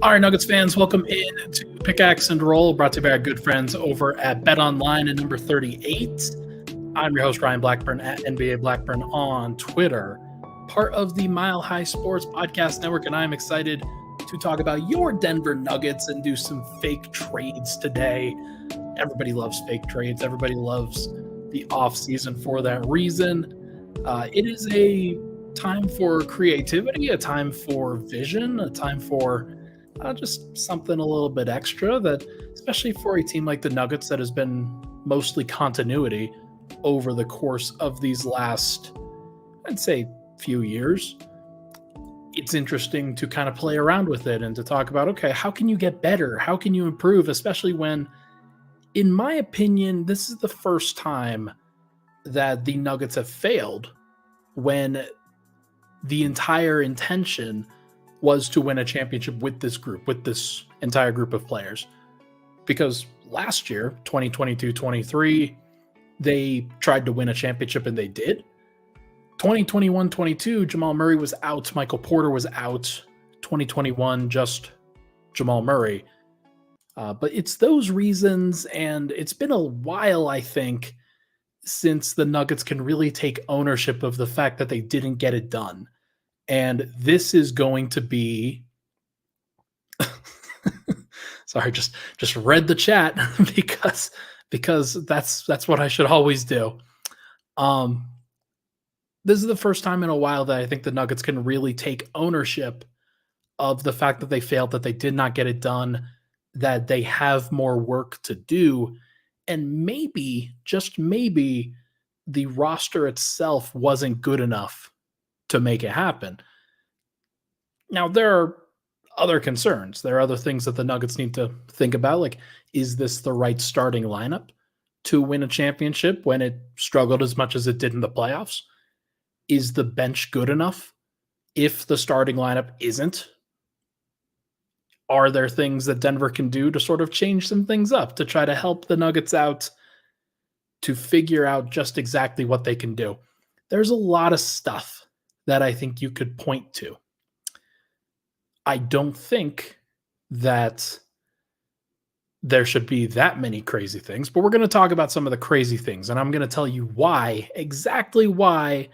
All right, Nuggets fans, welcome in to Pickaxe and Roll, brought to you by our good friends over at BetOnline at number 38. I'm your host, Ryan Blackburn, at NBA Blackburn on Twitter, part of the Mile High Sports Podcast Network, and I'm excited to talk about your Denver Nuggets and do some fake trades today. Everybody loves fake trades. Everybody loves the offseason for that reason. It is a time for creativity, a time for vision, a time for just something a little bit extra that, especially for a team like the Nuggets that has been mostly continuity over the course of these last, I'd say, few years, it's interesting to kind of play around with it and to talk about, okay, how can you get better? How can you improve? Especially when, in my opinion, this is the first time that the Nuggets have failed when the entire intention was to win a championship with this group, with this entire group of players. Because last year, 2022-23, they tried to win a championship and they did. 2021-22, Jamal Murray was out, Michael Porter was out. 2021, just Jamal Murray. But it's those reasons, and it's been a while, I think, since the Nuggets can really take ownership of the fact that they didn't get it done. And this is going to be sorry, just read the chat because that's what I should always do. This is the first time in a while that I think the Nuggets can really take ownership of the fact that they failed, that they did not get it done, that they have more work to do, and maybe, just maybe, the roster itself wasn't good enough to make it happen. Now, there are other concerns. There are other things that the Nuggets need to think about, like, is this the right starting lineup to win a championship when it struggled as much as it did in the playoffs? Is the bench good enough if the starting lineup isn't? Are there things that Denver can do to sort of change some things up, to try to help the Nuggets out, to figure out just exactly what they can do? There's a lot of stuff that I think you could point to. I don't think that there should be that many crazy things, but we're going to talk about some of the crazy things, and I'm going to tell you why, exactly why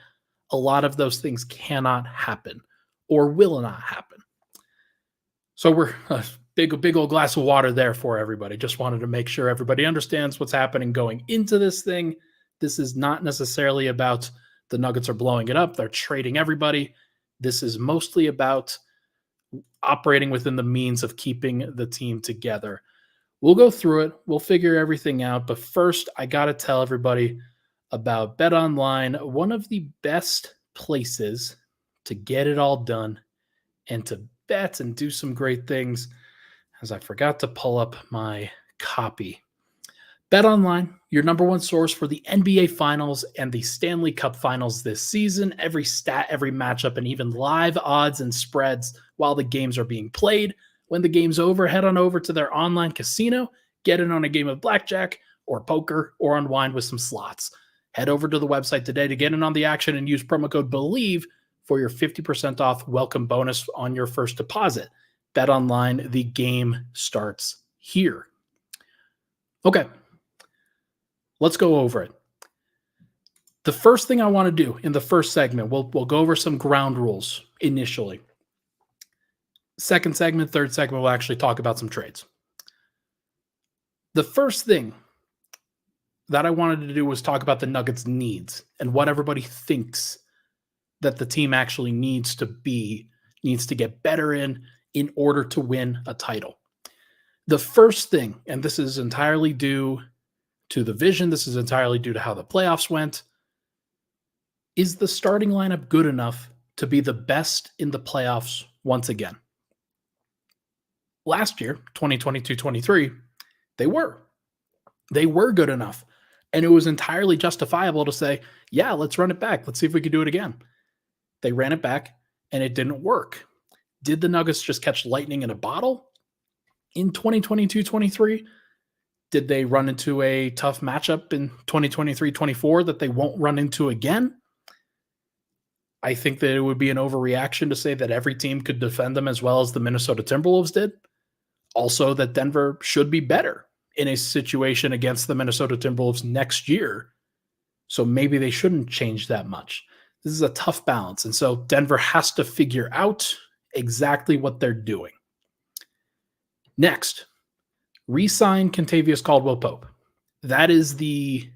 a lot of those things cannot happen or will not happen. So we're a big old glass of water there for everybody. Just wanted to make sure everybody understands what's happening going into this thing. This is not necessarily about the Nuggets are blowing it up. They're trading everybody. This is mostly about operating within the means of keeping the team together. We'll go through it. We'll figure everything out. But first, I got to tell everybody about BetOnline, one of the best places to get it all done and to bet and do some great things, as I forgot to pull up my copy. BetOnline, your number one source for the NBA Finals and the Stanley Cup Finals this season. Every stat, every matchup, and even live odds and spreads while the games are being played. When the game's over, head on over to their online casino, get in on a game of blackjack or poker, or unwind with some slots. Head over to the website today to get in on the action and use promo code BELIEVE for your 50% off welcome bonus on your first deposit. BetOnline, the game starts here. Okay. Let's go over it. The first thing I want to do in the first segment, we'll go over some ground rules initially. Second segment, third segment, we'll actually talk about some trades. The first thing that I wanted to do was talk about the Nuggets' needs and what everybody thinks that the team actually needs to get better in order to win a title. The first thing, and this is entirely due to the vision, this is entirely due to how the playoffs went, is the starting lineup good enough to be the best in the playoffs once again? Last year, 2022-23, they were good enough. And it was entirely justifiable to say, yeah, let's run it back. Let's see if we can do it again. They ran it back, and it didn't work. Did the Nuggets just catch lightning in a bottle in 2022-23? Did they run into a tough matchup in 2023-24 that they won't run into again? I think that it would be an overreaction to say that every team could defend them as well as the Minnesota Timberwolves did. Also, that Denver should be better in a situation against the Minnesota Timberwolves next year. So maybe they shouldn't change that much. This is a tough balance. And so Denver has to figure out exactly what they're doing. Next, re-sign Kentavious Caldwell-Pope. That is the,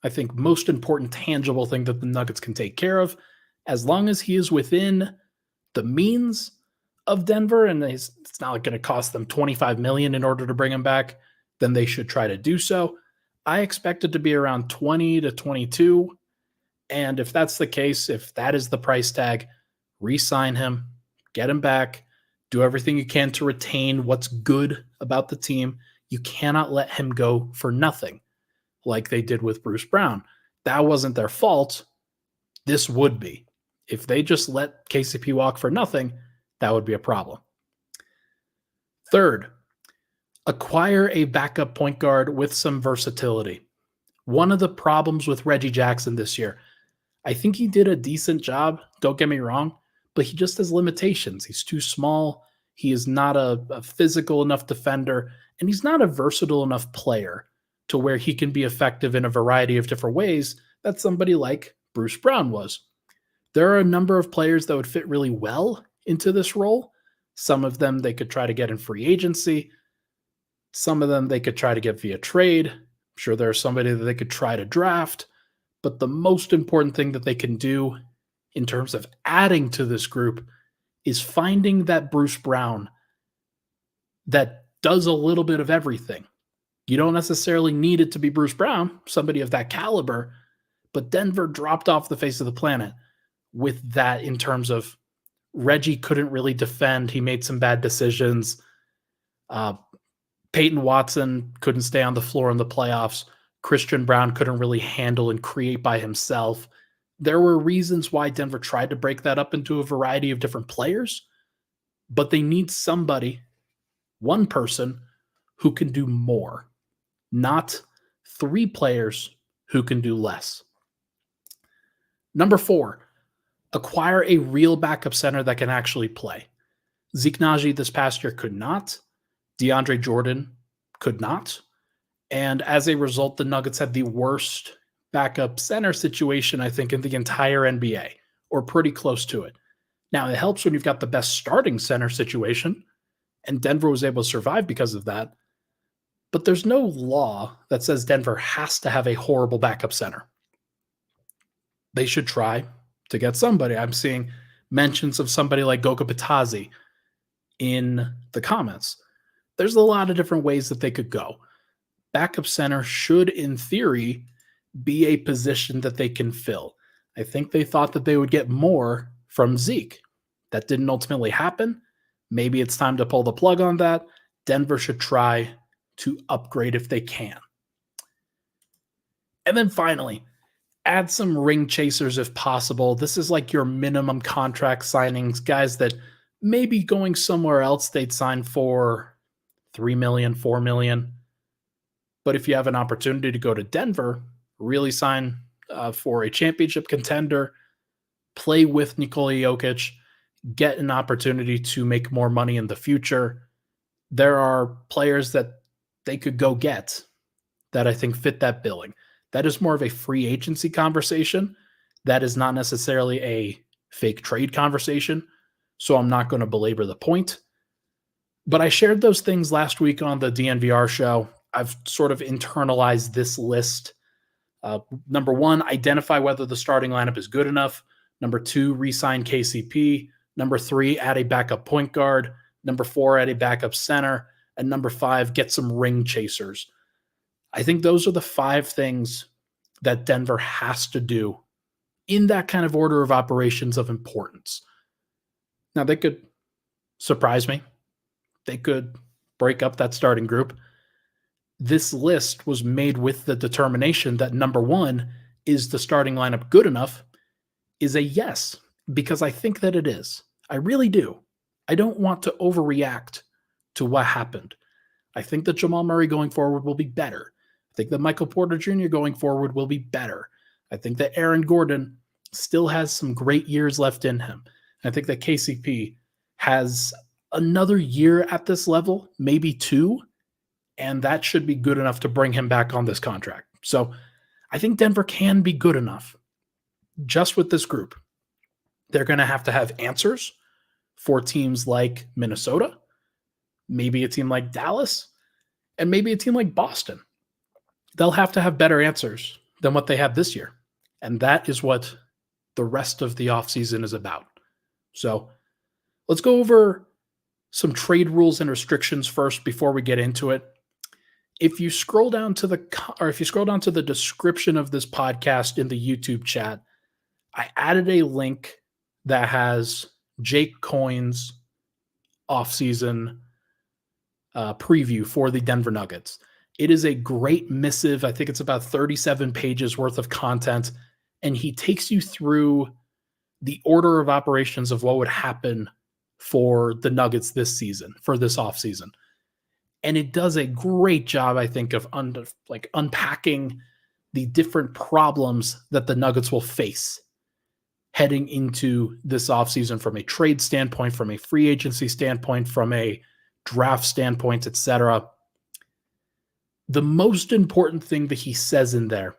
I think, most important tangible thing that the Nuggets can take care of. As long as he is within the means of Denver and it's not going to cost them $25 million in order to bring him back, then they should try to do so. I expect it to be around 20 to 22. And if that's the case, if that is the price tag, re-sign him, get him back, do everything you can to retain what's good about the team. You cannot let him go for nothing like they did with Bruce Brown. That wasn't their fault. This would be. If they just let KCP walk for nothing, that would be a problem. Third, acquire a backup point guard with some versatility. One of the problems with Reggie Jackson this year, I think he did a decent job, don't get me wrong, but he just has limitations. He's too small. He is not a physical enough defender, and he's not a versatile enough player to where he can be effective in a variety of different ways that somebody like Bruce Brown was. There are a number of players that would fit really well into this role. Some of them they could try to get in free agency. Some of them they could try to get via trade. I'm sure there's somebody that they could try to draft. But the most important thing that they can do in terms of adding to this group is finding that Bruce Brown that does a little bit of everything. You don't necessarily need it to be Bruce Brown, somebody of that caliber, but Denver dropped off the face of the planet with that in terms of Reggie couldn't really defend. He made some bad decisions. Peyton Watson couldn't stay on the floor in the playoffs. Christian Brown couldn't really handle and create by himself. There were reasons why Denver tried to break that up into a variety of different players, but they need somebody, one person, who can do more, not three players who can do less. Number 4, acquire a real backup center that can actually play. Zeke Nnaji this past year could not. DeAndre Jordan could not. And as a result, the Nuggets had the worst backup center situation, I think, in the entire NBA, or pretty close to it. Now, it helps when you've got the best starting center situation, and Denver was able to survive because of that. But there's no law that says Denver has to have a horrible backup center. They should try to get somebody. I'm seeing mentions of somebody like Goga Bitadze in the comments. There's a lot of different ways that they could go. Backup center should, in theory, be a position that they can fill. I think they thought that they would get more from Zeke. That didn't ultimately happen. Maybe it's time to pull the plug on that. Denver should try to upgrade if they can. And then finally, add some ring chasers if possible. This is like your minimum contract signings, guys that maybe going somewhere else they'd sign for $3 million, $4 million. But if you have an opportunity to go to Denver, really sign for a championship contender, play with Nikola Jokic, get an opportunity to make more money in the future, there are players that they could go get that I think fit that billing. That is more of a free agency conversation. That is not necessarily a fake trade conversation. So I'm not going to belabor the point. But I shared those things last week on the DNVR show. I've sort of internalized this list. Number 1, identify whether the starting lineup is good enough. Number 2, re-sign KCP. Number 3, add a backup point guard. Number 4, add a backup center. And number 5, get some ring chasers. I think those are the 5 things that Denver has to do in that kind of order of operations of importance. Now, they could surprise me. They could break up that starting group. This list was made with the determination that number 1, is the starting lineup good enough, is a yes, because I think that it is. I really do. I don't want to overreact to what happened. I think that Jamal Murray going forward will be better. I think that Michael Porter Jr. going forward will be better. I think that Aaron Gordon still has some great years left in him. I think that KCP has another year at this level, maybe 2, and that should be good enough to bring him back on this contract. So I think Denver can be good enough just with this group. They're going to have answers for teams like Minnesota, maybe a team like Dallas, and maybe a team like Boston. They'll have to have better answers than what they have this year. And that is what the rest of the offseason is about. So let's go over some trade rules and restrictions first before we get into it. If you scroll down to the description of this podcast in the YouTube chat, I added a link that has Jake Coyne's offseason preview for the Denver Nuggets. It is a great missive. I think it's about 37 pages worth of content, and he takes you through the order of operations of what would happen for the Nuggets this season, for this offseason. And it does a great job, I think, of unpacking the different problems that the Nuggets will face heading into this offseason from a trade standpoint, from a free agency standpoint, from a draft standpoint, etc. The most important thing that he says in there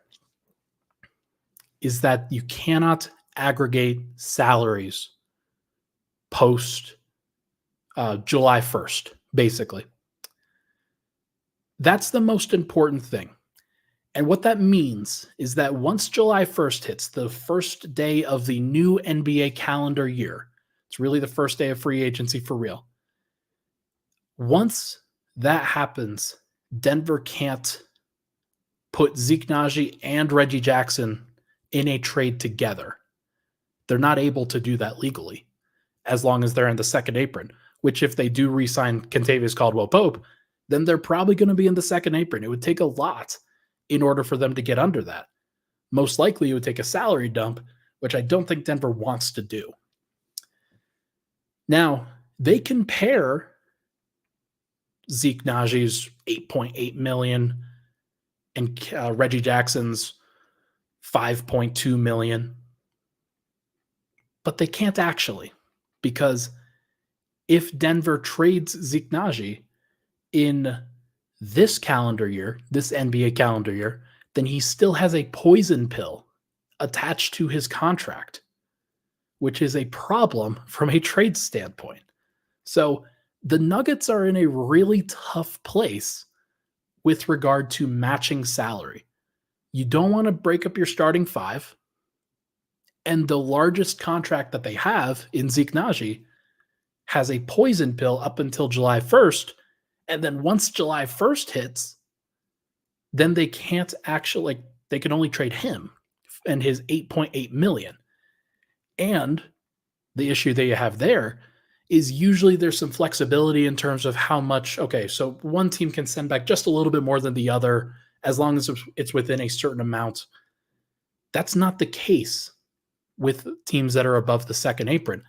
is that you cannot aggregate salaries post July 1st, basically. That's the most important thing. And what that means is that once July 1st hits, the first day of the new NBA calendar year, it's really the first day of free agency for real. Once that happens, Denver can't put Zeke Nnaji and Reggie Jackson in a trade together. They're not able to do that legally as long as they're in the second apron, which if they do re-sign Kentavious Caldwell-Pope, then they're probably going to be in the second apron. It would take a lot in order for them to get under that. Most likely it would take a salary dump, which I don't think Denver wants to do. Now, they can pair Zeke Nnaji's $8.8 million and Reggie Jackson's $5.2 million, but they can't actually, because if Denver trades Zeke Nnaji in this calendar year, this NBA calendar year, then he still has a poison pill attached to his contract, which is a problem from a trade standpoint. So the Nuggets are in a really tough place with regard to matching salary. You don't want to break up your starting five, and the largest contract that they have in Zeke Nnaji has a poison pill up until July 1st, and then once July 1st hits, then they can't actually, they can only trade him and his $8.8 million. And the issue that you have there is usually there's some flexibility in terms of how much, okay, so one team can send back just a little bit more than the other as long as it's within a certain amount. That's not the case with teams that are above the second apron.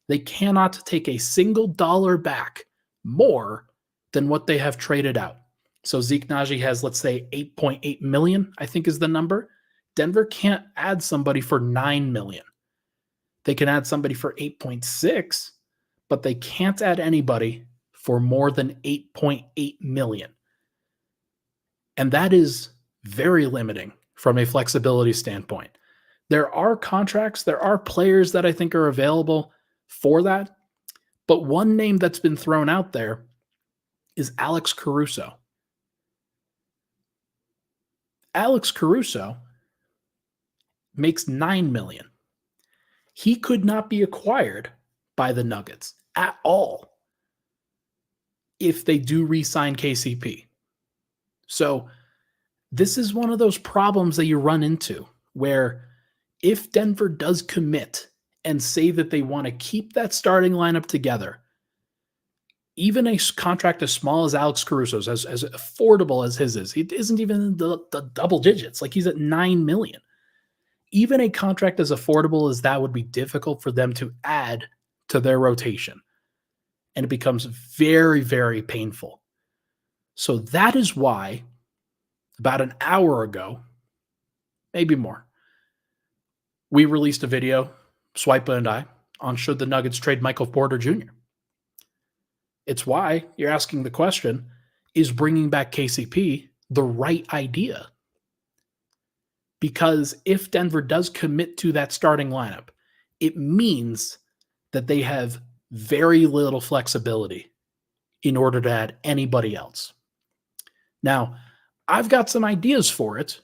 They cannot take a single dollar back more than what they have traded out. So Zeke Nnaji has, let's say, $8.8 million, I think is the number. Denver can't add somebody for $9 million. They can add somebody for 8.6, but they can't add anybody for more than 8.8 million. And that is very limiting from a flexibility standpoint. There are contracts, there are players that I think are available for that, but one name that's been thrown out there is Alex Caruso. Alex Caruso makes $9 million. He could not be acquired by the Nuggets at all if they do re-sign KCP. So this is one of those problems that you run into where if Denver does commit and say that they want to keep that starting lineup together, even a contract as small as Alex Caruso's, as affordable as his is, it isn't even in the double digits. Like he's at $9 million. Even a contract as affordable as that would be difficult for them to add to their rotation. And it becomes very, very painful. So that is why about an hour ago, maybe more, we released a video, Swipa and I, on should the Nuggets trade Michael Porter Jr. It's why you're asking the question, is bringing back KCP the right idea? Because if Denver does commit to that starting lineup, it means that they have very little flexibility in order to add anybody else. Now, I've got some ideas for it,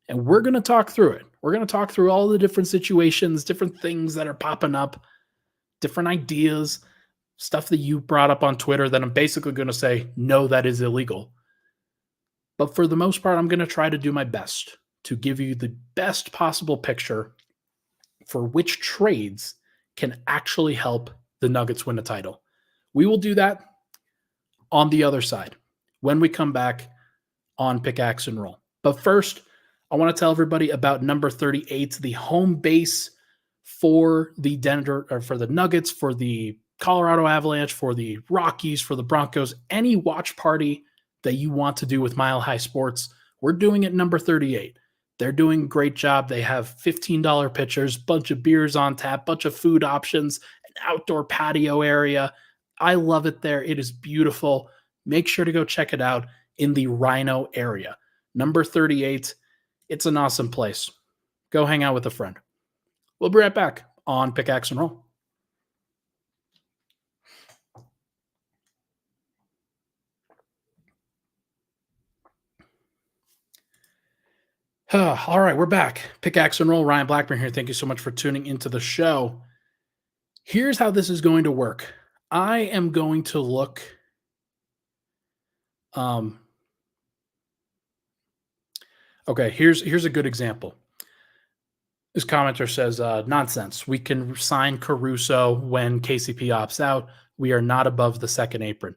and we're going to talk through it. We're going to talk through all the different situations, different things that are popping up, different ideas, stuff that you brought up on Twitter that I'm basically going to say, no, that is illegal. But for the most part, I'm going to try to do my best to give you the best possible picture for which trades can actually help the Nuggets win a title. We will do that on the other side when we come back on Pickaxe and Roll. But first, I want to tell everybody about number 38, the home base for the Denver, or for the Nuggets, for the Colorado Avalanche, for the Rockies, for the Broncos, any watch party that you want to do with Mile High Sports, we're doing it number 38. They're doing a great job. They have $15 pitchers, bunch of beers on tap, bunch of food options, an outdoor patio area. I love it there. It is beautiful. Make sure to go check it out in the Rhino area. Number 38. It's an awesome place. Go hang out with a friend. We'll be right back on Pickaxe and Roll. All right, we're back. Pickaxe and Roll. Ryan Blackburn here. Thank you so much for tuning into the show. Here's how this is going to work. I am going to look. Okay, here's a good example. This commenter says, nonsense. We can sign Caruso when KCP opts out. We are not above the second apron.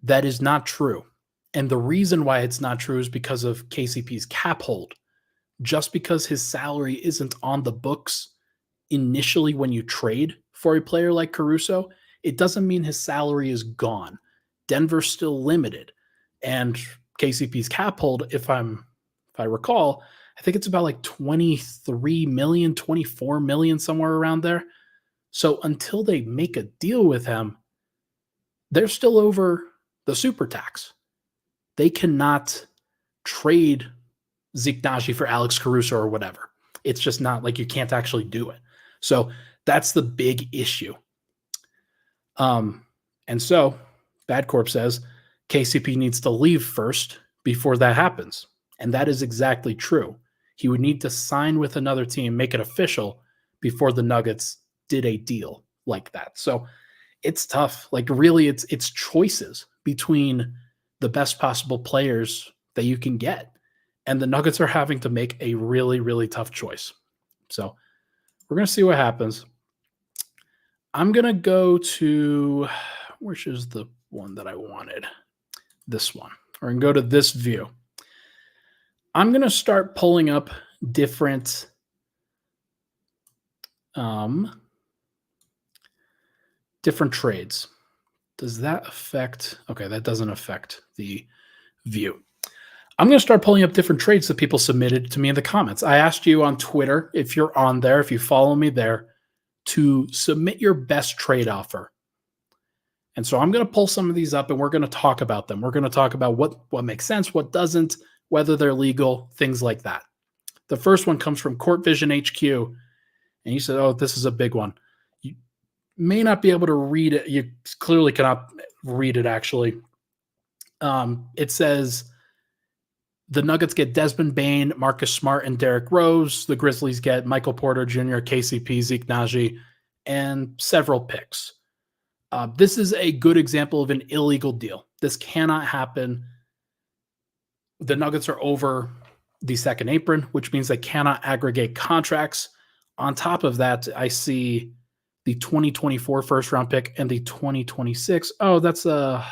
That is not true. And the reason why it's not true is because of KCP's cap hold. Just because his salary isn't on the books initially when you trade for a player like Caruso, it doesn't mean his salary is gone. Denver's still limited. And KCP's cap hold, if I recall, I think it's about like 23 million, 24 million, somewhere around there. So until they make a deal with him, they're still over the super tax. They cannot trade Zeke Nnaji for Alex Caruso or whatever. It's just not like you can't actually do it. So that's the big issue. And so Bad Corp says KCP needs to leave first before that happens. And that is exactly true. He would need to sign with another team, make it official before the Nuggets did a deal like that. So it's tough. Like really, it's choices between the best possible players that you can get. And the Nuggets are having to make a really, really tough choice. So we're going to see what happens. I'm going to go to, which is the one that I wanted? This one. We're going to go to this view. I'm going to start pulling up different different trades. Does that affect? Okay, that doesn't affect the view. I'm going to start pulling up different trades that people submitted to me in the comments. I asked you on Twitter, if you're on there, if you follow me there, to submit your best trade offer. And so I'm going to pull some of these up and we're going to talk about them. We're going to talk about what makes sense, what doesn't, whether they're legal, things like that. The first one comes from Court Vision HQ. And he said, oh, this is a big one. You may not be able to read it. You clearly cannot read it, actually. It says the Nuggets get Desmond Bane, Marcus Smart, and Derrick Rose. The Grizzlies get Michael Porter Jr., KCP, Zeke Nnaji, and several picks. This is a good example of an illegal deal. This cannot happen. The Nuggets are over the second apron, which means they cannot aggregate contracts. On top of that, I see the 2024 first round pick and the 2026. Oh, is that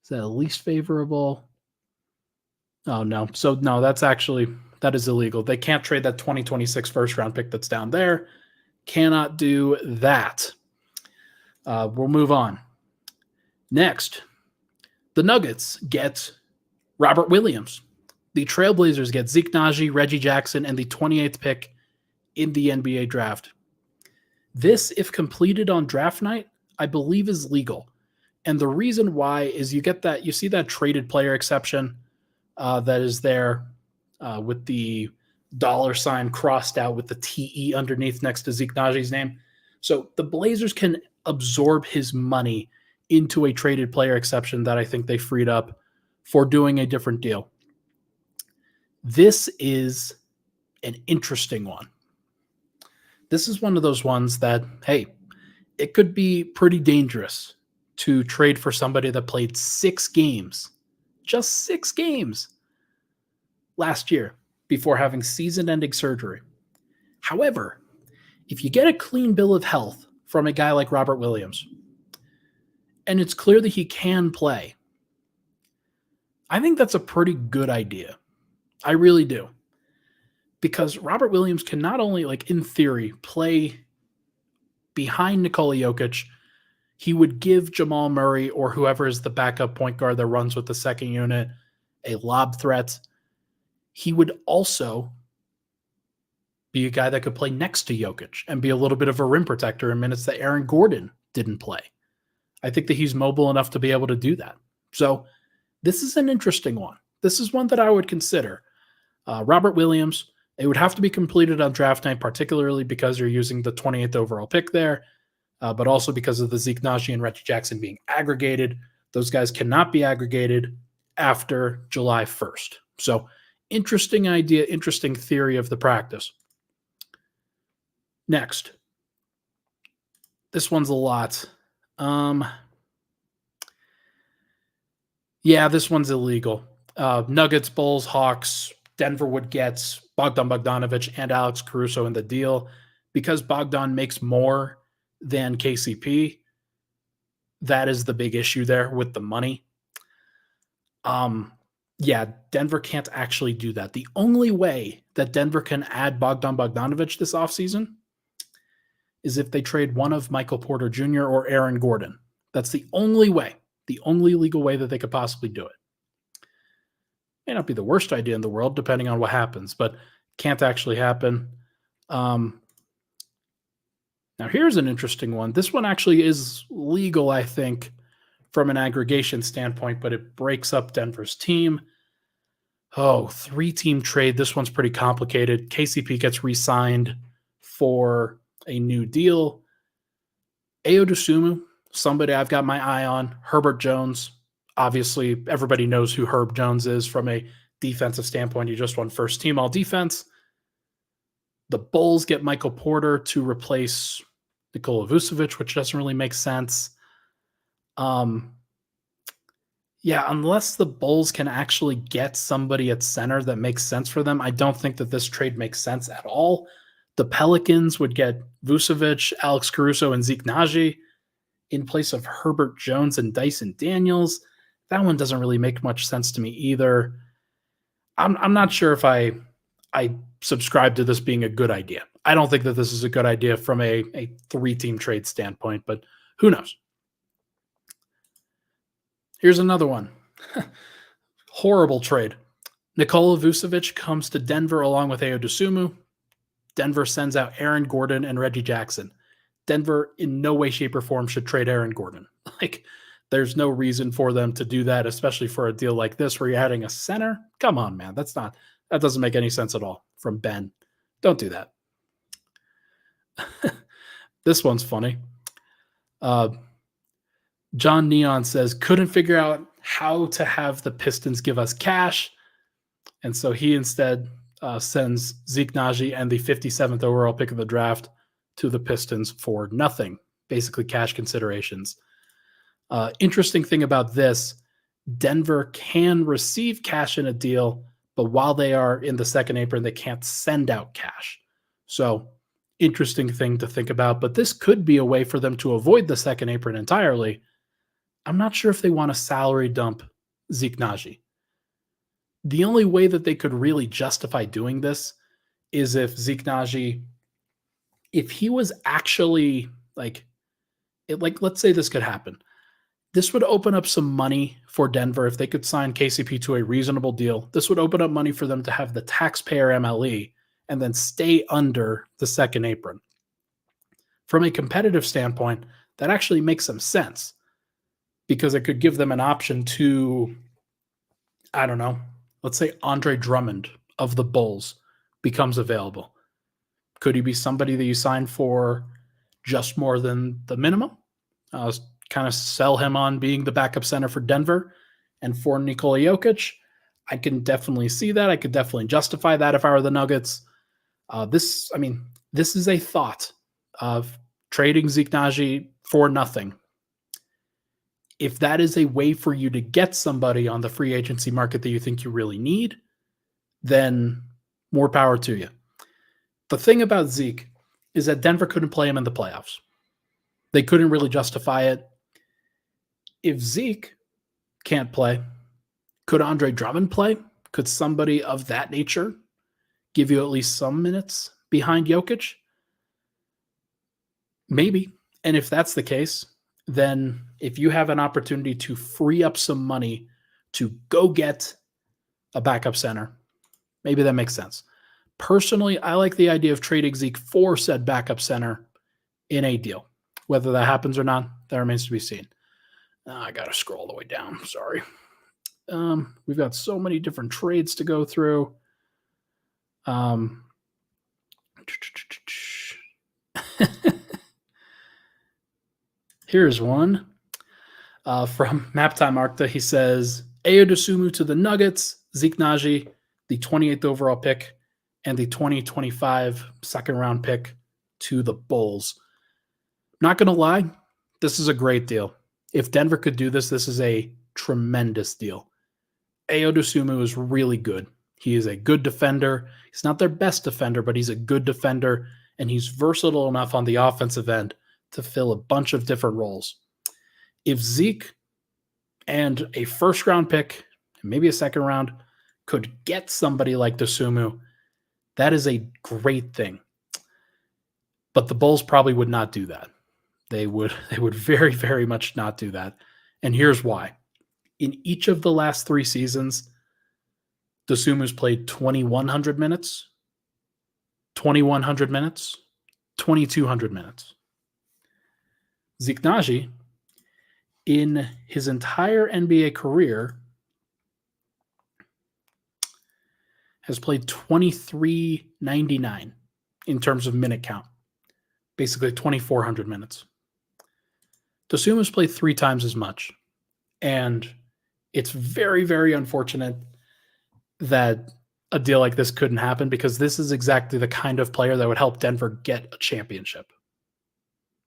least favorable? Oh, no. So, no, that is illegal. They can't trade that 2026 first round pick that's down there. Cannot do that. We'll move on. Next, the Nuggets get Robert Williams. the Trailblazers get Zeke Nnaji, Reggie Jackson, and the 28th pick in the NBA draft. This, if completed on draft night, I believe is legal. And the reason why is you see that traded player exception that is there with the $ crossed out with the TE underneath next to Zeke Nnaji's name. So the Blazers can absorb his money into a traded player exception that I think they freed up for doing a different deal. This is an interesting one. This is one of those ones that, hey, it could be pretty dangerous to trade for somebody that played 6 games, just 6 games last year before having season-ending surgery. However, if you get a clean bill of health from a guy like Robert Williams, and it's clear that he can play, I think that's a pretty good idea. I really do. Because Robert Williams can not only, like in theory, play behind Nikola Jokic, he would give Jamal Murray or whoever is the backup point guard that runs with the second unit a lob threat. He would also be a guy that could play next to Jokic and be a little bit of a rim protector in minutes that Aaron Gordon didn't play. I think that he's mobile enough to be able to do that. So this is an interesting one. This is one that I would consider. Robert Williams, it would have to be completed on draft night, particularly because you're using the 28th overall pick there, but also because of the Zeke Nnaji and Reggie Jackson being aggregated. Those guys cannot be aggregated after July 1st. So interesting idea, interesting theory of the practice. Next. This one's a lot. Yeah, this one's illegal. Nuggets, Bulls, Hawks, Denver would get Bogdan Bogdanovic and Alex Caruso in the deal. Because Bogdan makes more than KCP, that is the big issue there with the money. Yeah, Denver can't actually do that. The only way that Denver can add Bogdan Bogdanovic this offseason is if they trade one of Michael Porter Jr. or Aaron Gordon. That's the only way, the only legal way that they could possibly do it. May not be the worst idea in the world, depending on what happens, but can't actually happen. Now, here's an interesting one. This one actually is legal, I think, from an aggregation standpoint, but it breaks up Denver's team. 3-team trade. This one's pretty complicated. KCP gets re-signed for a new deal. Ayo Dosunmu, somebody I've got my eye on. Herbert Jones. Obviously, everybody knows who Herb Jones is from a defensive standpoint. He just won first team all defense. The Bulls get Michael Porter to replace Nikola Vucevic, which doesn't really make sense. Yeah, unless the Bulls can actually get somebody at center that makes sense for them, I don't think that this trade makes sense at all. The Pelicans would get Vucevic, Alex Caruso, and Zeke Nnaji in place of Herbert Jones and Dyson Daniels. That one doesn't really make much sense to me either. I'm not sure if I subscribe to this being a good idea. I don't think that this is a good idea from a 3-team trade standpoint, but who knows? Here's another one. Horrible trade. Nikola Vucevic comes to Denver along with Ayo Dosunmu. Denver sends out Aaron Gordon and Reggie Jackson. Denver in no way, shape, or form should trade Aaron Gordon. There's no reason for them to do that, especially for a deal like this where you're adding a center. Come on, man. That doesn't make any sense at all from Ben. Don't do that. This one's funny. John Neon says, couldn't figure out how to have the Pistons give us cash. And so he instead sends Zeke Nnaji and the 57th overall pick of the draft to the Pistons for nothing, basically cash considerations. Interesting thing about this, Denver can receive cash in a deal, but while they are in the second apron, they can't send out cash. So interesting thing to think about, but this could be a way for them to avoid the second apron entirely. I'm not sure if they want to salary dump Zeke Nnaji. The only way that they could really justify doing this is if Zeke Nnaji, if he was actually let's say this could happen. This would open up some money for Denver. If they could sign KCP to a reasonable deal, this would open up money for them to have the taxpayer MLE and then stay under the second apron. From a competitive standpoint, that actually makes some sense because it could give them an option to, I don't know, let's say Andre Drummond of the Bulls becomes available. Could he be somebody that you sign for just more than the minimum? Kind of sell him on being the backup center for Denver and for Nikola Jokic. I can definitely see that. I could definitely justify that if I were the Nuggets. This is a thought of trading Zeke Nnaji for nothing. If that is a way for you to get somebody on the free agency market that you think you really need, then more power to you. The thing about Zeke is that Denver couldn't play him in the playoffs. They couldn't really justify it. If Zeke can't play, could Andre Drummond play? Could somebody of that nature give you at least some minutes behind Jokic? Maybe. And if that's the case, then if you have an opportunity to free up some money to go get a backup center, maybe that makes sense. Personally, I like the idea of trading Zeke for said backup center in a deal. Whether that happens or not, that remains to be seen. I got to scroll all the way down. Sorry. We've got so many different trades to go through. Here's one from Maptime Arcta. He says, Ayo Dosunmu to the Nuggets, Zeke Nnaji, the 28th overall pick, and the 2025 second-round pick to the Bulls. Not going to lie, this is a great deal. If Denver could do this, this is a tremendous deal. Ayo Dosunmu is really good. He is a good defender. He's not their best defender, but he's a good defender, and he's versatile enough on the offensive end to fill a bunch of different roles. If Zeke and a first-round pick, maybe a second round, could get somebody like Dosunmu, that is a great thing. But the Bulls probably would not do that. They would very, very much not do that. And here's why. In each of the last 3 seasons, Dosunmu's played 2,100 minutes, 2,100 minutes, 2,200 minutes. Zeke Nnaji, in his entire NBA career, has played 2,399 in terms of minute count, basically 2,400 minutes. Dosunmu's played 3 times as much, and it's very, very unfortunate that a deal like this couldn't happen because this is exactly the kind of player that would help Denver get a championship.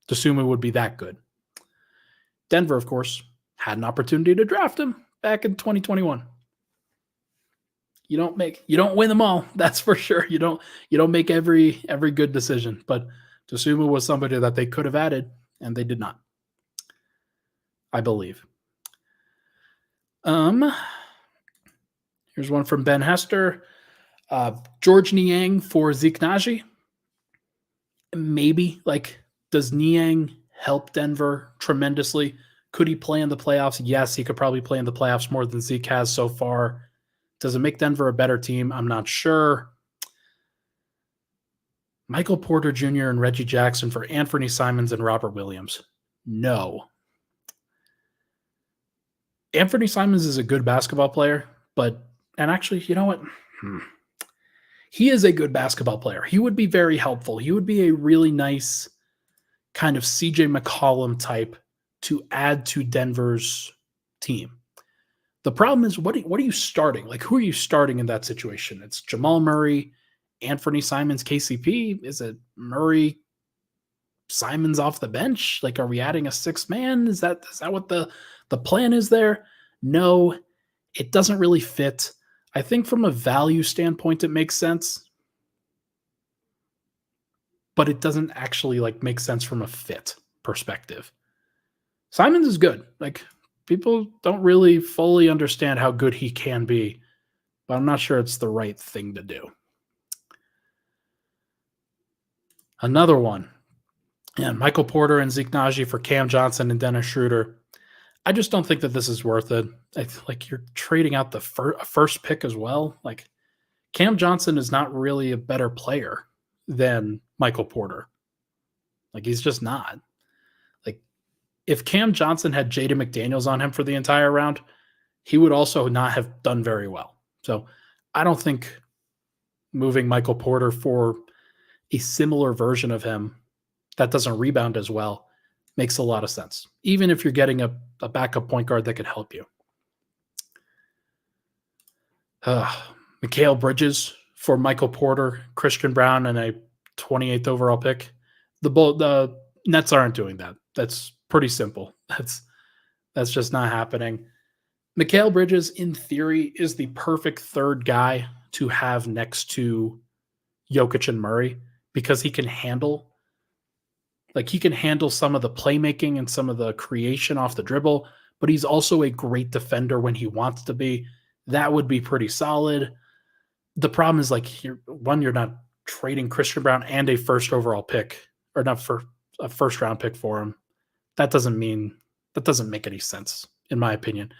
Dosunmu would be that good. Denver, of course, had an opportunity to draft him back in 2021. You don't win them all, that's for sure. You don't make every good decision, but Dosunmu was somebody that they could have added, and they did not, I believe. Here's one from Ben Hester. George Niang for Zeke Nnaji. Maybe. Does Niang help Denver tremendously? Could he play in the playoffs? Yes, he could probably play in the playoffs more than Zeke has so far. Does it make Denver a better team? I'm not sure. Michael Porter Jr. and Reggie Jackson for Anthony Simons and Robert Williams. No. Anthony Simons is a good basketball player, and actually, you know what? He is a good basketball player. He would be very helpful. He would be a really nice kind of CJ McCollum type to add to Denver's team. The problem is, what are you starting? Who are you starting in that situation? It's Jamal Murray, Anthony Simons, KCP. Is it Murray, Simons off the bench? Are we adding a 6th man? Is that what the plan is there? No, it doesn't really fit. I think from a value standpoint, it makes sense, but it doesn't actually make sense from a fit perspective. Simons is good. People don't really fully understand how good he can be, but I'm not sure it's the right thing to do. Another one. Yeah, Michael Porter and Zeke Nnaji for Cam Johnson and Dennis Schroeder. I just don't think that this is worth it. Like you're trading out the first pick as well. Like Cam Johnson is not really a better player than Michael Porter. Like he's just not. Like if Cam Johnson had Jaden McDaniels on him for the entire round, he would also not have done very well. So I don't think moving Michael Porter for a similar version of him that doesn't rebound as well makes a lot of sense, even if you're getting a backup point guard that could help you. Mikal Bridges for Michael Porter, Christian Brown, and a 28th overall pick. The Nets aren't doing that. That's pretty simple. That's just not happening. Mikal Bridges, in theory, is the perfect third guy to have next to Jokic and Murray because he can handle some of the playmaking and some of the creation off the dribble, but he's also a great defender when he wants to be. That would be pretty solid. The problem is you're not trading Christian Brown and a first overall pick, or not for a first round pick for him. That doesn't make any sense, in my opinion.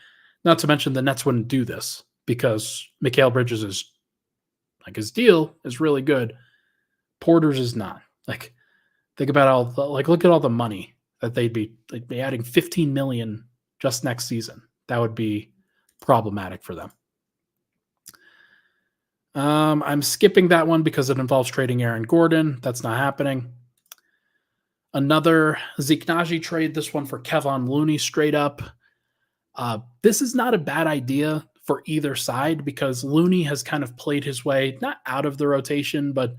Not to mention the Nets wouldn't do this because Mikal Bridges is his deal is really good. Porter's is not. Think about look at all the money that they'd be adding $15 million just next season. That would be problematic for them. I'm skipping that one because it involves trading Aaron Gordon. That's not happening. Another Zeke Nnaji trade, this one for Kevon Looney straight up. This is not a bad idea for either side because Looney has kind of played his way, not out of the rotation, but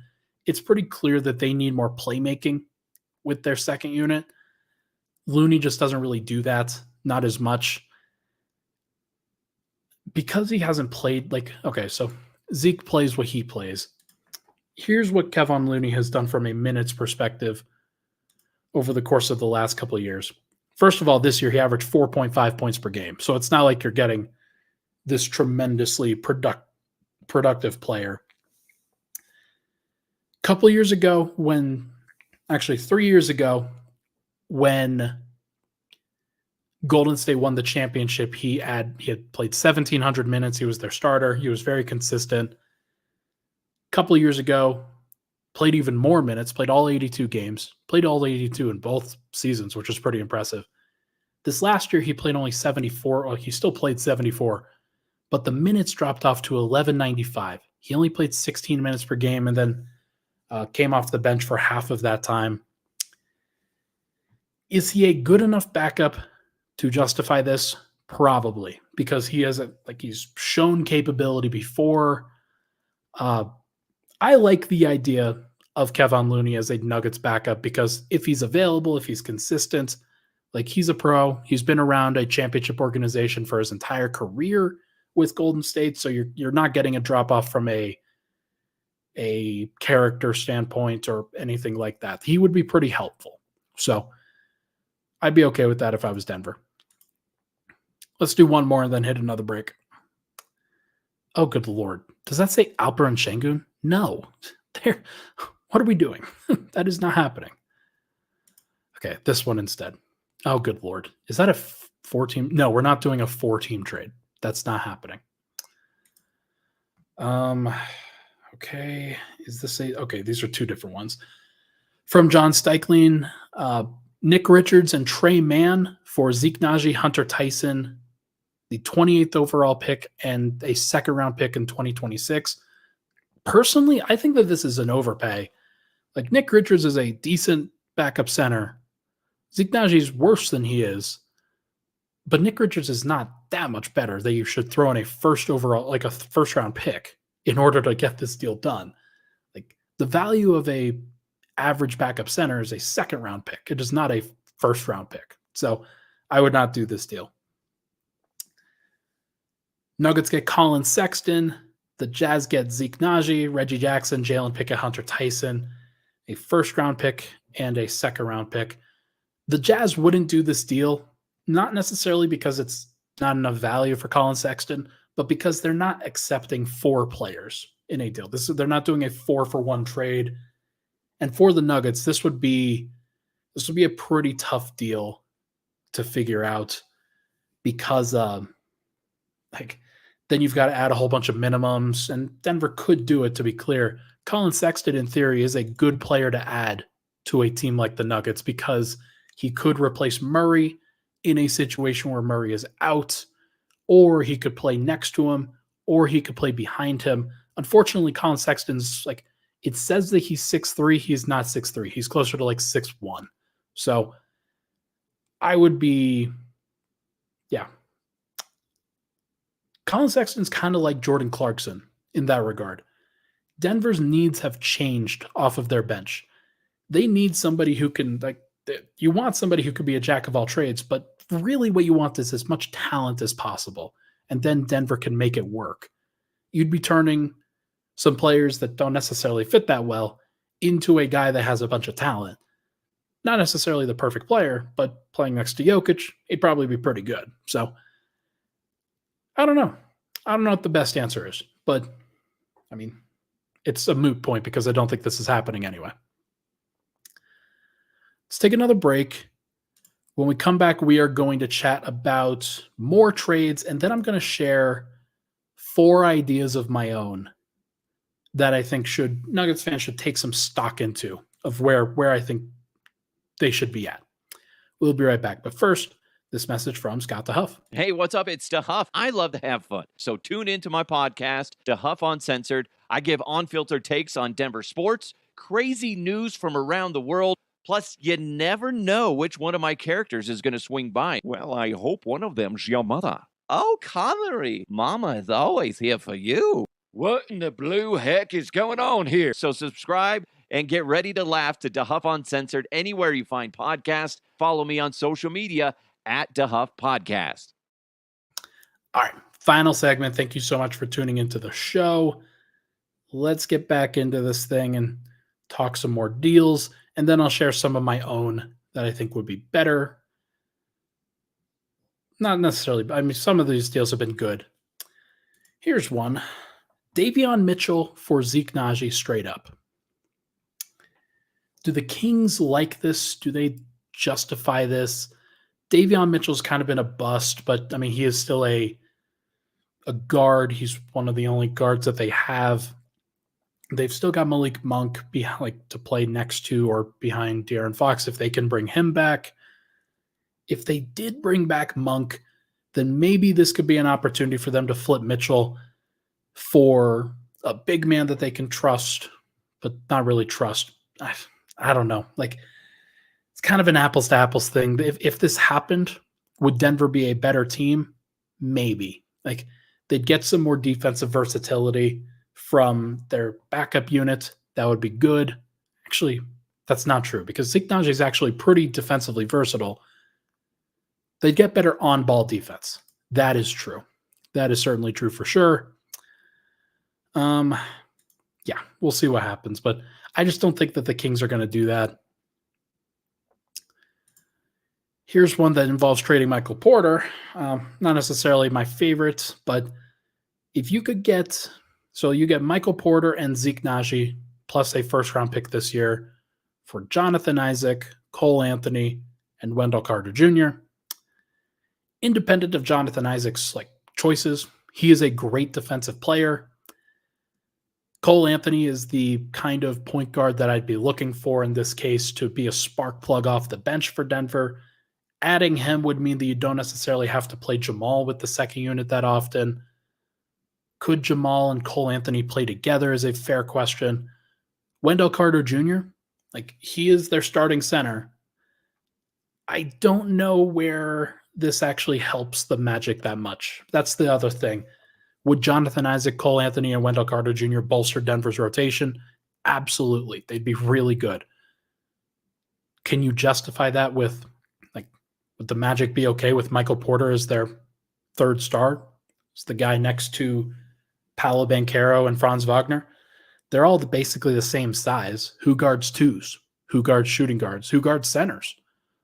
it's pretty clear that they need more playmaking with their second unit. Looney just doesn't really do that, not as much. Because he hasn't played, so Zeke plays what he plays. Here's what Kevon Looney has done from a minutes perspective over the course of the last couple of years. First of all, this year he averaged 4.5 points per game. So it's not like you're getting this tremendously productive player. Couple years ago, 3 years ago, when Golden State won the championship, he had played 1,700 minutes. He was their starter. He was very consistent. Couple years ago, played even more minutes, played all 82 games, played all 82 in both seasons, which was pretty impressive. This last year, he played only 74. Well, he still played 74, but the minutes dropped off to 1195. He only played 16 minutes per game and then came off the bench for half of that time. Is he a good enough backup to justify this? Probably, because he has he's shown capability before. I like the idea of Kevon Looney as a Nuggets backup because if he's available, if he's consistent, he's a pro, he's been around a championship organization for his entire career with Golden State, so you're not getting a drop off from a character standpoint or anything like that. He would be pretty helpful. So I'd be okay with that if I was Denver. Let's do one more and then hit another break. Oh, good Lord. Does that say Alperen Şengün? No. What are we doing? That is not happening. Okay, this one instead. Oh, good Lord. Is that a 4-team? No, we're not doing a 4-team trade. That's not happening. Okay. Is this okay, these are two different ones. From John Steichlein, Nick Richards and Trey Mann for Zeke Nnaji, Hunter Tyson, the 28th overall pick, and a second-round pick in 2026. Personally, I think that this is an overpay. Nick Richards is a decent backup center. Zeke Nnaji is worse than he is, but Nick Richards is not that much better that you should throw in a first-round pick in order to get this deal done. The value of a average backup center is a second-round pick. It is not a first-round pick. So I would not do this deal. Nuggets get Colin Sexton. The Jazz get Zeke Nnaji, Reggie Jackson, Jalen Pickett, Hunter Tyson, a first-round pick, and a second-round pick. The Jazz wouldn't do this deal, not necessarily because it's not enough value for Colin Sexton, but because they're not accepting 4 players in a deal. They're not doing a 4-for-1 trade. And for the Nuggets, this would be a pretty tough deal to figure out. because then you've got to add a whole bunch of minimums, and Denver could do it, to be clear. Colin Sexton, in theory, is a good player to add to a team like the Nuggets because he could replace Murray in a situation where Murray is out, or he could play next to him, or he could play behind him. Unfortunately, Colin Sexton's it says that he's 6'3". He's not 6'3". He's closer to 6'1". So I would be, yeah. Colin Sexton's kind of like Jordan Clarkson in that regard. Denver's needs have changed off of their bench. They need somebody who can, you want somebody who could be a jack of all trades, but really what you want is as much talent as possible. And then Denver can make it work. You'd be turning some players that don't necessarily fit that well into a guy that has a bunch of talent. Not necessarily the perfect player, but playing next to Jokic, he'd probably be pretty good. So I don't know. I don't know what the best answer is, but I mean, it's a moot point because I don't think this is happening anyway. Let's take another break. When we come back, we are going to chat about more trades, and then I'm going to share 4 ideas of my own that I think Nuggets fans should take some stock into of where I think they should be at. We'll be right back. But first, this message from Scott the Huff. Hey, what's up? It's the Huff. I love to have fun. So tune into my podcast, The Huff Uncensored. I give unfiltered takes on Denver sports, crazy news from around the world. Plus, you never know which one of my characters is going to swing by. Well, I hope one of them's your mother. Oh, Connery, Mama is always here for you. What in the blue heck is going on here? So subscribe and get ready to laugh to Da Huff Uncensored anywhere you find podcasts. Follow me on social media at Da Huff Podcast. All right, final segment. Thank you so much for tuning into the show. Let's get back into this thing and talk some more deals, and then I'll share some of my own that I think would be better. Not necessarily, but I mean, some of these deals have been good. Here's one. Davion Mitchell for Zeke Nnaji straight up. Do the Kings like this? Do they justify this? Davion Mitchell's kind of been a bust, but I mean, he is still a guard. He's one of the only guards that they have. They've still got Malik Monk to play next to or behind De'Aaron Fox if they can bring him back. If they did bring back Monk, then maybe this could be an opportunity for them to flip Mitchell for a big man that they can trust, but not really trust. I don't know. It's kind of an apples to apples thing. If this happened, would Denver be a better team? Maybe. They'd get some more defensive versatility from their backup unit. That would be good. Actually, that's not true because Zeke Nnaji is actually pretty defensively versatile. They'd get better on-ball defense. That is true. That is certainly true for sure. Yeah, we'll see what happens, but I just don't think that the Kings are going to do that. Here's one that involves trading Michael Porter. Not necessarily my favorite, but if you could you get Michael Porter and Zeke Nnaji plus a first-round pick this year for Jonathan Isaac, Cole Anthony, and Wendell Carter Jr. Independent of Jonathan Isaac's choices, he is a great defensive player. Cole Anthony is the kind of point guard that I'd be looking for in this case to be a spark plug off the bench for Denver. Adding him would mean that you don't necessarily have to play Jamal with the second unit that often. Could Jamal and Cole Anthony play together is a fair question. Wendell Carter Jr., he is their starting center. I don't know where this actually helps the Magic that much. That's the other thing. Would Jonathan Isaac, Cole Anthony, and Wendell Carter Jr. bolster Denver's rotation? Absolutely. They'd be really good. Can you justify that with, would the Magic be okay with Michael Porter as their third star? It's the guy next to Paolo Banchero and Franz Wagner. They're all basically the same size. Who guards twos? Who guards shooting guards? Who guards centers?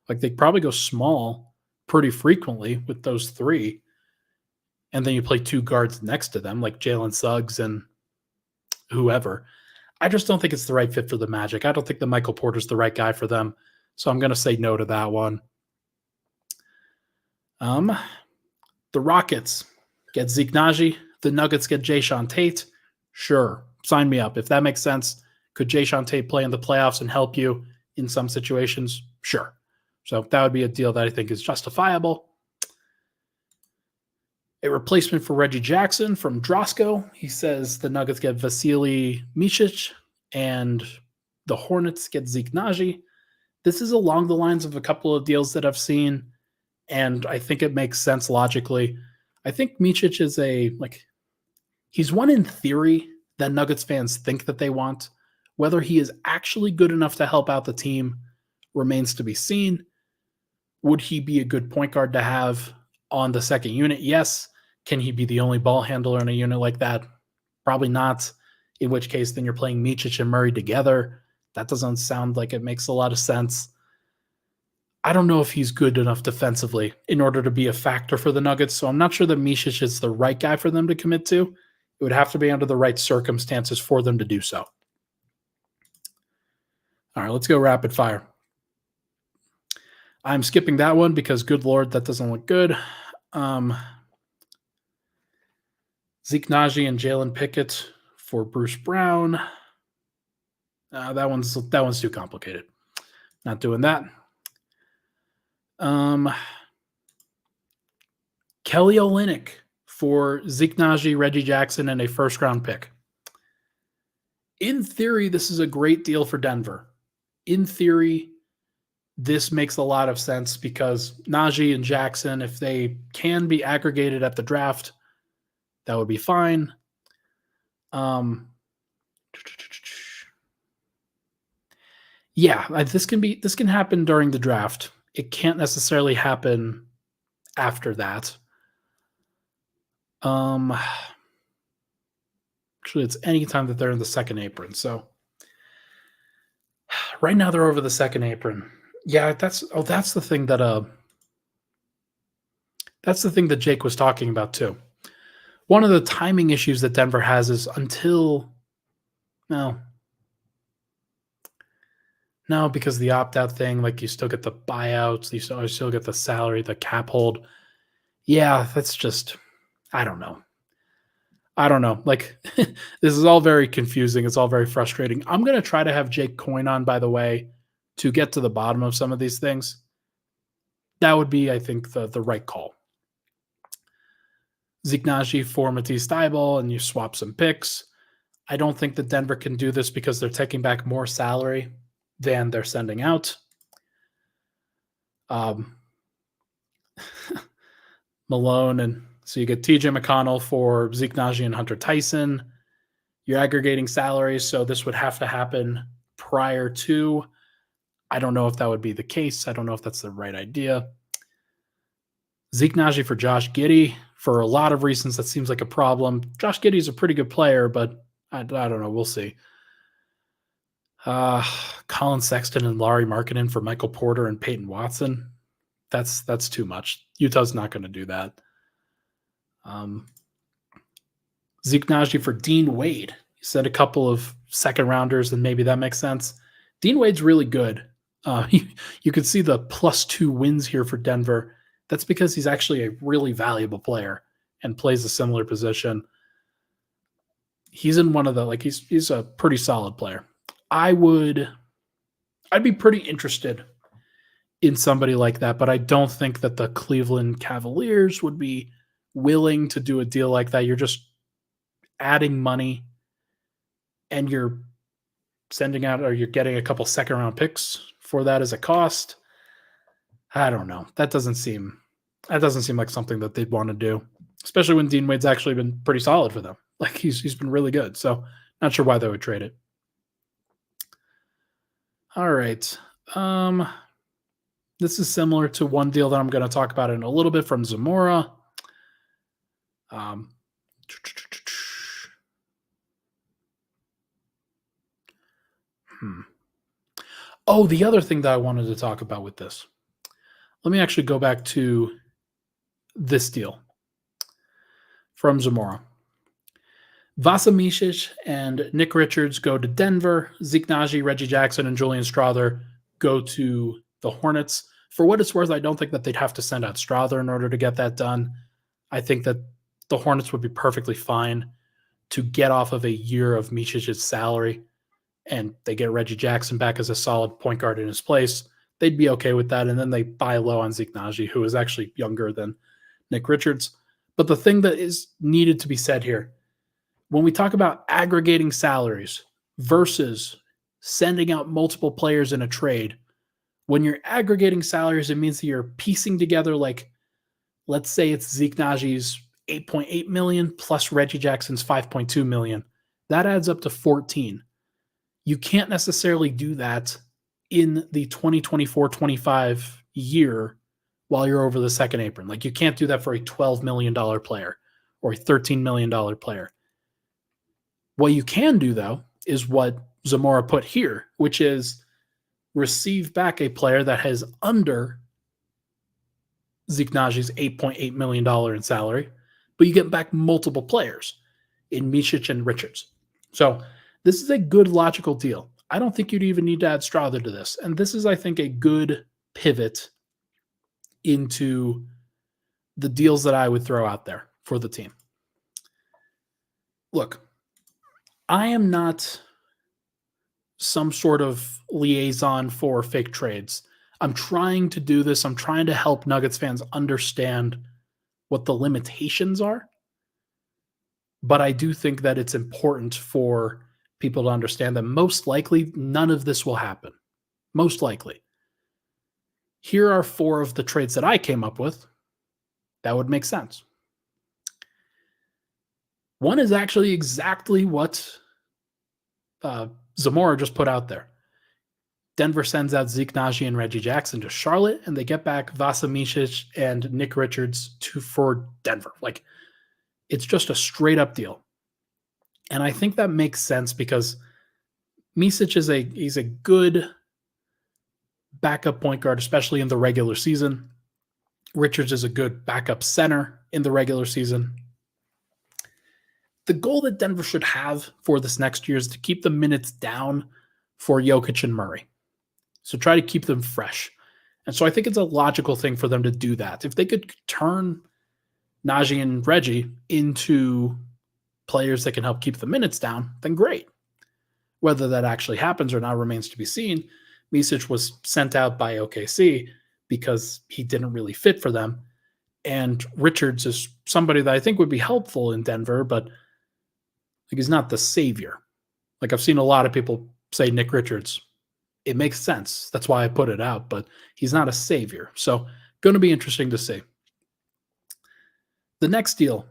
They probably go small pretty frequently with those three. And then you play two guards next to them, like Jalen Suggs and whoever. I just don't think it's the right fit for the Magic. I don't think that Michael Porter's the right guy for them. So I'm going to say no to that one. The Rockets get Zeke Nnaji. The Nuggets get Jayshawn Tate. Sure, sign me up. If that makes sense, could Jayshawn Tate play in the playoffs and help you in some situations? Sure. So that would be a deal that I think is justifiable. A replacement for Reggie Jackson from Drosko. He says the Nuggets get Vasily Micic and the Hornets get Zeke Nnaji. This is along the lines of a couple of deals that I've seen, and I think it makes sense logically. I think Micic is he's one in theory that Nuggets fans think that they want. Whether he is actually good enough to help out the team remains to be seen. Would he be a good point guard to have on the second unit? Yes. Can he be the only ball handler in a unit like that? Probably not. In which case, then you're playing Micic and Murray together. That doesn't sound like it makes a lot of sense. I don't know if he's good enough defensively in order to be a factor for the Nuggets, so I'm not sure that Micic is the right guy for them to commit to. It would have to be under the right circumstances for them to do so. All right, let's go rapid fire. I'm skipping that one because, good Lord, that doesn't look good. Zeke Nnaji and Jalen Pickett for Bruce Brown. That one's too complicated. Not doing that. Kelly Olynyk for Zeke Nnaji, Reggie Jackson, and a first-round pick. In theory, this is a great deal for Denver. In theory, this makes a lot of sense because Nnaji and Jackson, if they can be aggregated at the draft, that would be fine. This can happen during the draft. It can't necessarily happen after that. Actually, it's any time that they're in the second apron. So right now they're over the second apron. Yeah, that's the thing that Jake was talking about too. One of the timing issues that Denver has is because the opt-out thing, like you still get the buyouts, you still get the salary, the cap hold. Yeah, that's just, I don't know. Like, this is all very confusing. It's all very frustrating. I'm going to try to have Jake Coyne on, by the way, to get to the bottom of some of these things. That would be, I think, the right call. Zeke Nnaji for Matisse Thybulle, and you swap some picks. I don't think that Denver can do this because they're taking back more salary than they're sending out. Malone, and so you get TJ McConnell for Zeke Nnaji and Hunter Tyson. You're aggregating salaries, so this would have to happen prior to. I don't know if that would be the case. I don't know if that's the right idea. Zeke Nnaji for Josh Giddey. For a lot of reasons, that seems like a problem. Josh Giddey's a pretty good player, but I don't know. We'll see. Colin Sexton and Lauri Markkanen for Michael Porter and Peyton Watson. That's too much. Utah's not going to do that. Zeke Nnaji for Dean Wade. He said a couple of second rounders, and maybe that makes sense. Dean Wade's really good. You could see the +2 wins here for Denver. That's because he's actually a really valuable player and plays a similar position. He's in one of the, he's a pretty solid player. I'd be pretty interested in somebody like that, but I don't think that the Cleveland Cavaliers would be willing to do a deal like that. You're just adding money and you're sending out, or you're getting a couple second round picks for that as a cost. I don't know. That doesn't seem like something that they'd want to do, especially when Dean Wade's actually been pretty solid for them. Like he's been really good. So not sure why they would trade it. All right. This is similar to one deal that I'm going to talk about in a little bit from Zamora. Oh, the other thing that I wanted to talk about with this. Let me actually go back to this deal from Zamora. Vasa Micic and Nick Richards go to Denver. Zeke Nnaji, Reggie Jackson, and Julian Strawther go to the Hornets. For what it's worth, I don't think that they'd have to send out Strawther in order to get that done. I think that the Hornets would be perfectly fine to get off of a year of Micic's salary and they get Reggie Jackson back as a solid point guard in his place. They'd be okay with that. And then they buy low on Zeke Nnaji, who is actually younger than Nick Richards. But the thing that is needed to be said here, when we talk about aggregating salaries versus sending out multiple players in a trade, when you're aggregating salaries, it means that you're piecing together, like, let's say it's Zeke Nnaji's $8.8 million plus Reggie Jackson's $5.2 million. That adds up to 14. You can't necessarily do that in the 2024-25 year while you're over the second apron. Like, you can't do that for a $12 million player or a $13 million player. What you can do, though, is what Zamora put here, which is receive back a player that has under Zeke Nnaji's $8.8 million in salary, but you get back multiple players in Micic and Richards. So this is a good logical deal. I don't think you'd even need to add Strother to this. And this is, I think, a good pivot into the deals that I would throw out there for the team. Look, I am not some sort of liaison for fake trades. I'm trying to do this. I'm trying to help Nuggets fans understand what the limitations are. But I do think that it's important for people to understand that most likely none of this will happen. Most likely. Here are 4 of the trades that I came up with that would make sense. One is actually exactly what Zamora just put out there. Denver sends out Zeke Nnaji and Reggie Jackson to Charlotte, and they get back Vasa Micic and Nick Richards for Denver. Like, it's just a straight up deal. And I think that makes sense because Micic he's a good backup point guard, especially in the regular season. Richards is a good backup center in the regular season. The goal that Denver should have for this next year is to keep the minutes down for Jokic and Murray. So try to keep them fresh. And so I think it's a logical thing for them to do that. If they could turn Nnaji and Reggie into players that can help keep the minutes down, then great. Whether that actually happens or not remains to be seen. Micic was sent out by OKC because he didn't really fit for them. And Richards is somebody that I think would be helpful in Denver, but like, he's not the savior. Like, I've seen a lot of people say Nick Richards. It makes sense. That's why I put it out, but he's not a savior. So going to be interesting to see. The next deal,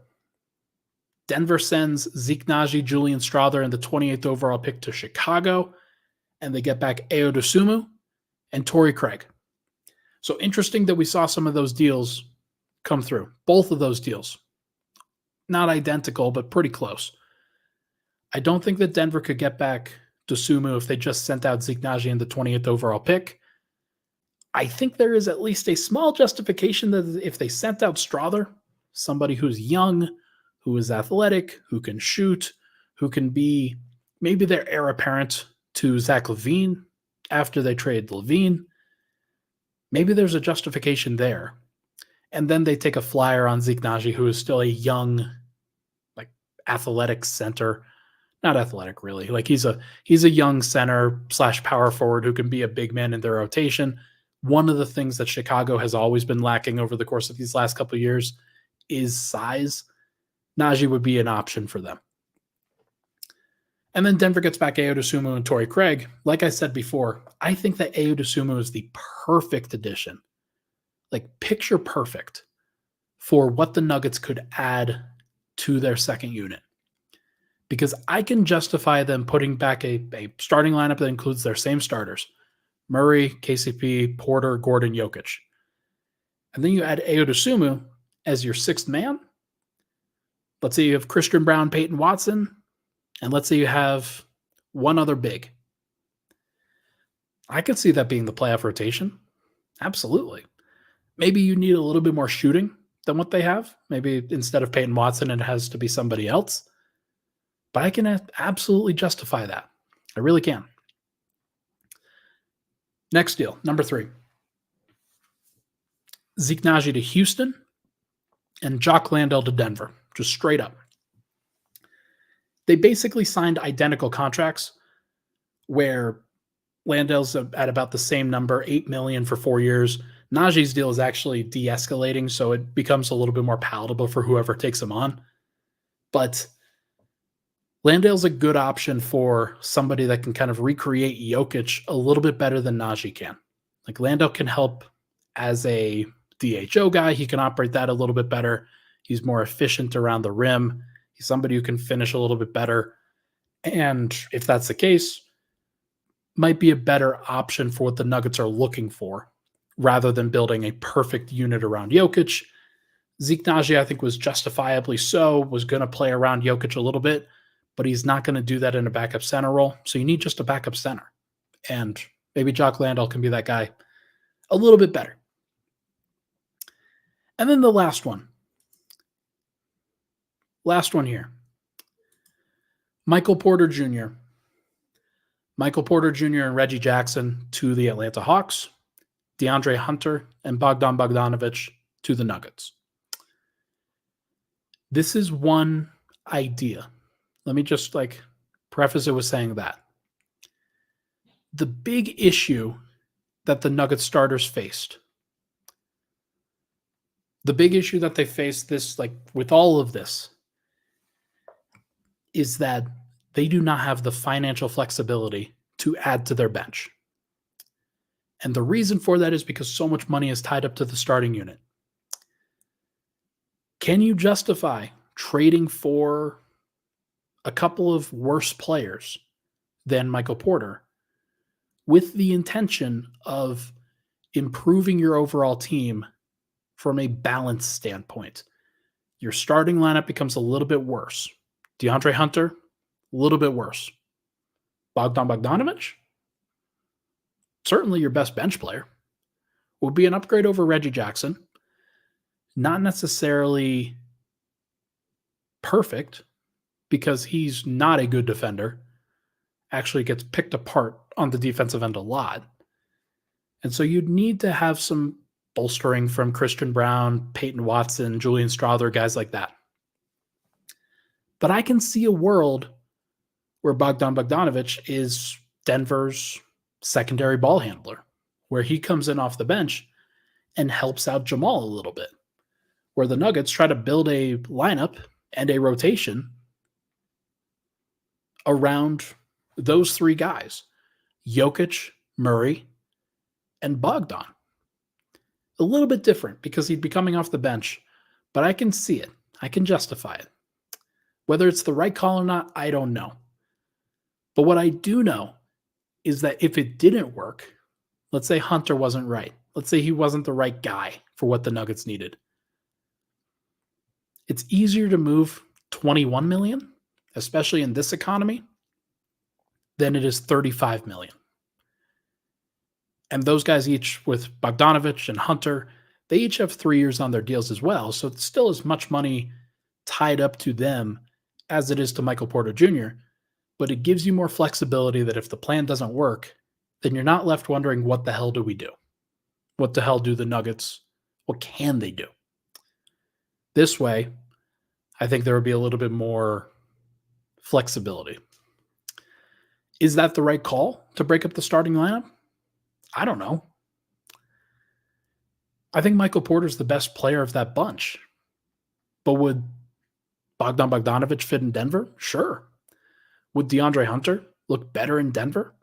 Denver sends Zeke Nnaji, Julian Strother, and the 28th overall pick to Chicago, and they get back Ayo Dosunmu and Torrey Craig. So interesting that we saw some of those deals come through. Both of those deals. Not identical, but pretty close. I don't think that Denver could get back Dosunmu if they just sent out Zeke Nnaji and the 28th overall pick. I think there is at least a small justification that if they sent out Strother, somebody who's young, who is athletic, who can shoot, who can be maybe their heir apparent to Zach LaVine after they trade LaVine, maybe there's a justification there. And then they take a flyer on Zeke Nnaji, who is still a young, like, athletic center. Not athletic, really. Like, he's a young center / power forward who can be a big man in their rotation. One of the things that Chicago has always been lacking over the course of these last couple of years is size. Nnaji would be an option for them. And then Denver gets back Ayo Dosunmu and Torrey Craig. Like I said before, I think that Ayo Dosunmu is the perfect addition. Like, picture perfect for what the Nuggets could add to their second unit. Because I can justify them putting back a starting lineup that includes their same starters. Murray, KCP, Porter, Gordon, Jokic. And then you add Ayo Dosunmu as your sixth man. Let's say you have Christian Brown, Peyton Watson, and let's say you have one other big. I could see that being the playoff rotation. Absolutely. Maybe you need a little bit more shooting than what they have. Maybe instead of Peyton Watson, it has to be somebody else. But I can absolutely justify that. I really can. Next deal, number 3. Zeke Nnaji to Houston, and Jock Landale to Denver, just straight up. They basically signed identical contracts where Landale's at about the same number, $8 million for 4 years. Nnaji's deal is actually de-escalating, so it becomes a little bit more palatable for whoever takes him on. But Landale's a good option for somebody that can kind of recreate Jokic a little bit better than Nnaji can. Like Landale can help as a DHO guy. He can operate that a little bit better. He's more efficient around the rim. He's somebody who can finish a little bit better. And if that's the case, might be a better option for what the Nuggets are looking for rather than building a perfect unit around Jokic. Zeke Nnaji, I think, was justifiably so, was going to play around Jokic a little bit, but he's not going to do that in a backup center role. So you need just a backup center. And maybe Jock Landale can be that guy a little bit better. And then the last one. Last one here. Michael Porter Jr. Michael Porter Jr. and Reggie Jackson to the Atlanta Hawks. DeAndre Hunter and Bogdan Bogdanovic to the Nuggets. This is one idea. Let me just preface it with saying that. The big issue that the Nuggets starters faced, the big issue that they faced with all of this, is that they do not have the financial flexibility to add to their bench. And the reason for that is because so much money is tied up to the starting unit. Can you justify trading for a couple of worse players than Michael Porter with the intention of improving your overall team from a balance standpoint? Your starting lineup becomes a little bit worse. DeAndre Hunter, a little bit worse. Bogdan Bogdanovic, certainly your best bench player, would be an upgrade over Reggie Jackson. Not necessarily perfect because he's not a good defender. Actually gets picked apart on the defensive end a lot. And so you'd need to have some bolstering from Christian Brown, Peyton Watson, Julian Strawther, guys like that. But I can see a world where Bogdan Bogdanovic is Denver's secondary ball handler, where he comes in off the bench and helps out Jamal a little bit, where the Nuggets try to build a lineup and a rotation around those three guys, Jokic, Murray, and Bogdan. A little bit different because he'd be coming off the bench, but I can see it. I can justify it. Whether it's the right call or not, I don't know. But what I do know is that if it didn't work, let's say Hunter wasn't right. Let's say he wasn't the right guy for what the Nuggets needed. It's easier to move $21 million, especially in this economy, than it is $35 million. And those guys each, with Bogdanovic and Hunter, they each have 3 years on their deals as well. So it's still as much money tied up to them as it is to Michael Porter Jr., but it gives you more flexibility that if the plan doesn't work, then you're not left wondering, what the hell do we do? What the hell do the Nuggets, what can they do? This way, I think there would be a little bit more flexibility. Is that the right call to break up the starting lineup? I don't know. I think Michael Porter's the best player of that bunch. But would Bogdan Bogdanovic fit in Denver? Sure. Would DeAndre Hunter look better in Denver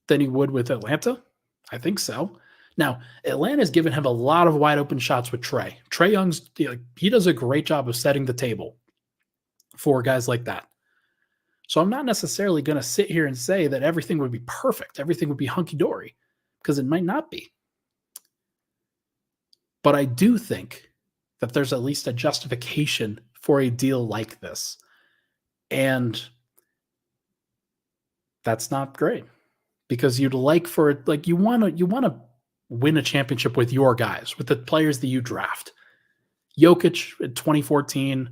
than he would with Atlanta? I think so. Now, Atlanta's given him a lot of wide open shots with Trae. Trae Young's, he does a great job of setting the table for guys like that. So I'm not necessarily going to sit here and say that everything would be perfect. Everything would be hunky-dory, because it might not be. But I do think that there's at least a justification for a deal like this. And that's not great, because you'd like for it, you want to win a championship with your guys, with the players that you draft. Jokic in 2014,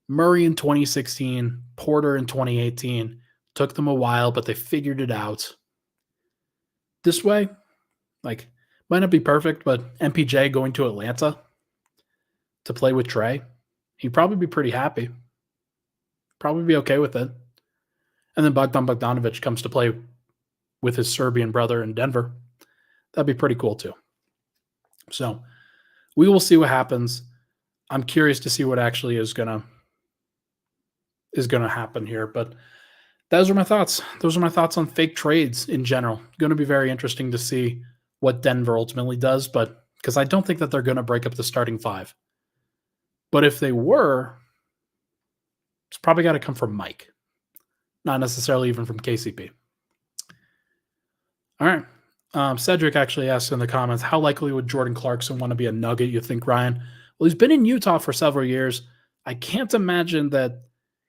Murray in 2016, Porter in 2018. Took them a while, but they figured it out. This way, might not be perfect, but MPJ going to Atlanta, to play with Trey, he'd probably be pretty happy. Probably be okay with it. And then Bogdan Bogdanovic comes to play with his Serbian brother in Denver. That'd be pretty cool too. So we will see what happens. I'm curious to see what actually is gonna happen here. But those are my thoughts. Those are my thoughts on fake trades in general. Going to be very interesting to see what Denver ultimately does, but because I don't think that they're going to break up the starting five. But if they were, it's probably got to come from Mike, not necessarily even from KCP. All right. Cedric actually asked in the comments, how likely would Jordan Clarkson want to be a Nugget, you think, Ryan? Well, he's been in Utah for several years. I can't imagine that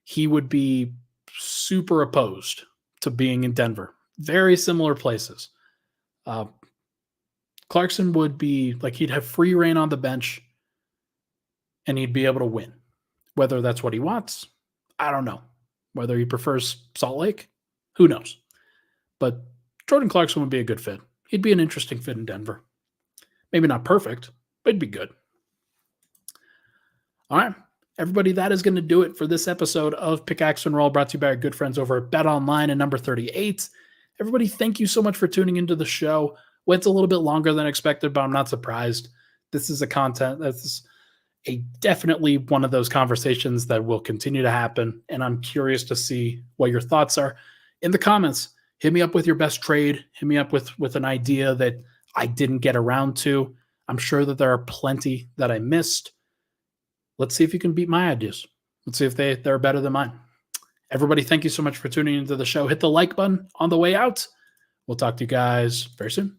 he would be super opposed to being in Denver. Very similar places. Clarkson would be like, he'd have free reign on the bench and he'd be able to win. Whether that's what he wants, I don't know. Whether he prefers Salt Lake, who knows? But Jordan Clarkson would be a good fit. He'd be an interesting fit in Denver. Maybe not perfect, but it'd be good. All right. Everybody, that is going to do it for this episode of Pickaxe and Roll, brought to you by our good friends over at Bet Online and number 38. Everybody, thank you so much for tuning into the show. Went a little bit longer than expected, but I'm not surprised. This is a content that's definitely one of those conversations that will continue to happen, and I'm curious to see what your thoughts are. In the comments, hit me up with your best trade. Hit me up with an idea that I didn't get around to. I'm sure that there are plenty that I missed. Let's see if you can beat my ideas. Let's see if they're better than mine. Everybody, thank you so much for tuning into the show. Hit the like button on the way out. We'll talk to you guys very soon.